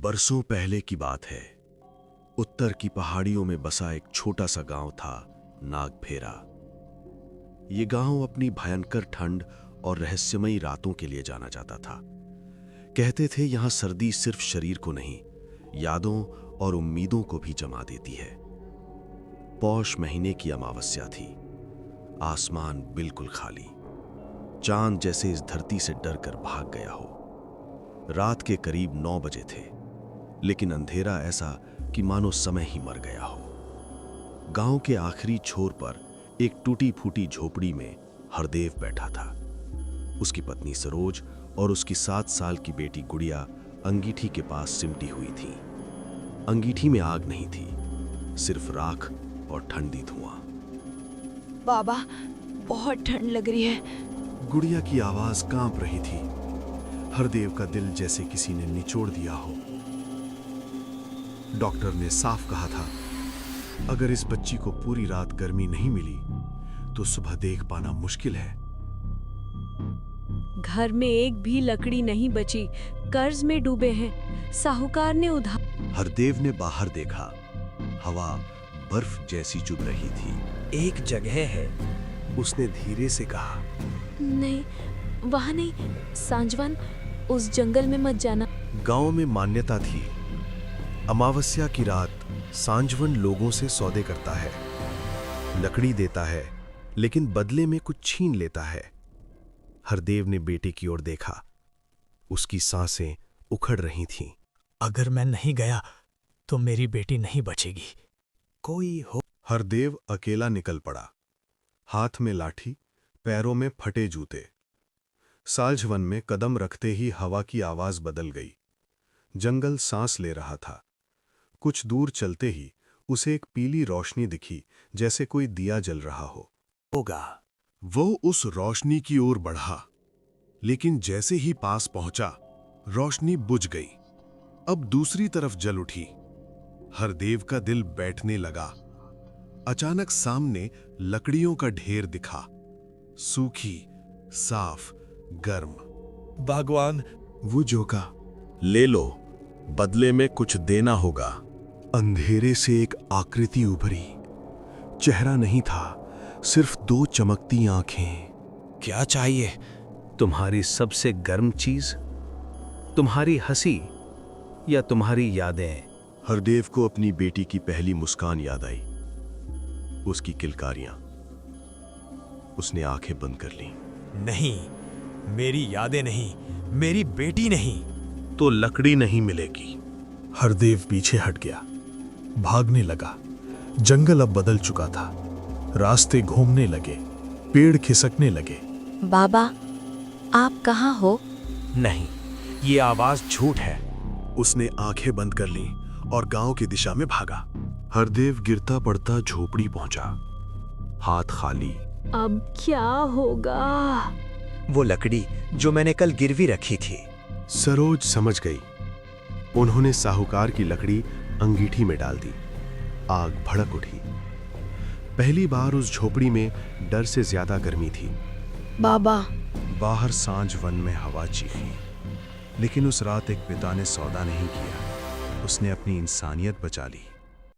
बरसों पहले की बात है। उत्तर की पहाड़ियों में बसा एक छोटा सा गांव था, नागफेरा। ये गांव अपनी भयंकर ठंड और रहस्यमयी रातों के लिए जाना जाता था। कहते थे यहां सर्दी सिर्फ शरीर को नहीं, यादों और उम्मीदों को भी जमा देती है। पौष महीने की अमावस्या थी। आसमान बिल्कुल खाली, चांद जैसे इस धरती से डरकर भाग गया हो। रात के करीब 9 बजे थे, लेकिन अंधेरा ऐसा कि मानो समय ही मर गया हो। गांव के आखिरी छोर पर एक टूटी फूटी झोपड़ी में हरदेव बैठा था। उसकी पत्नी सरोज और उसकी 7 साल की बेटी गुड़िया अंगीठी के पास सिमटी हुई थी। अंगीठी में आग नहीं थी, सिर्फ राख और ठंडी धुआं। बाबा, बहुत ठंड लग रही है। गुड़िया की आवाज कांप रही थी। हरदेव का दिल जैसे किसी ने निचोड़ दिया हो। डॉक्टर ने साफ कहा था, अगर इस बच्ची को पूरी रात गर्मी नहीं मिली तो सुबह देख पाना मुश्किल है। घर में एक भी लकड़ी नहीं बची, कर्ज में डूबे हैं। साहूकार ने उधार। हरदेव ने बाहर देखा। हवा बर्फ जैसी चुभ रही थी। एक जगह है, उसने धीरे से कहा। नहीं, वहां नहीं, सांजवन, उस जंगल में मत जाना। गांव में मान्यता थी, अमावस्या की रात सांजवन लोगों से सौदे करता है, लकड़ी देता है, लेकिन बदले में कुछ छीन लेता है। हरदेव ने बेटे की ओर देखा। उसकी सांसें उखड़ रही थीं। अगर मैं नहीं गया तो मेरी बेटी नहीं बचेगी। कोई हो। हरदेव अकेला निकल पड़ा, हाथ में लाठी, पैरों में फटे जूते। साल्झवन में कदम रखते ही हवा की आवाज बदल गई। जंगल सांस ले रहा था। कुछ दूर चलते ही उसे एक पीली रोशनी दिखी, जैसे कोई दिया जल रहा होगा। वो उस रोशनी की ओर बढ़ा, लेकिन जैसे ही पास पहुंचा, रोशनी बुझ गई। अब दूसरी तरफ जल उठी। हरदेव का दिल बैठने लगा। अचानक सामने लकड़ियों का ढेर दिखा, सूखी, साफ, गर्म। भगवान, वो जोका, ले लो, बदले में कुछ देना होगा। अंधेरे से एक आकृति उभरी। चेहरा नहीं था, सिर्फ 2 चमकती आंखें। क्या चाहिए? तुम्हारी सबसे गर्म चीज, तुम्हारी हंसी या तुम्हारी यादें? हरदेव को अपनी बेटी की पहली मुस्कान याद आई, उसकी किलकारियां। उसने आंखें बंद कर लीं। नहीं, मेरी यादें नहीं, मेरी बेटी नहीं। तो लकड़ी नहीं मिलेगी। हरदेव पीछे हट गया, भागने लगा। जंगल अब बदल चुका था। रास्ते घूमने लगे, पेड़ खिसकने लगे। बाबा, आप कहाँ हो? नहीं, ये आवाज झूठ है। उसने आंखें बंद कर लीं और गांव की दिशा में भागा। हरदेव गिरता पड़ता झोपड़ी पहुंचा, हाथ खाली। अब क्या होगा? वो लकड़ी जो मैंने कल गिरवी रखी थी। सरोज समझ गई। उन्होंने साहूकार की लकड़ी अंगीठी में डाल दी। आग भड़क उठी। पहली बार उस झोपड़ी में डर से ज्यादा गर्मी थी। बाबा, बाहर सांझ वन में हवा चीखी, लेकिन उस रात एक पिता ने सौदा नहीं किया। उसने अपनी इंसानियत बचा ली।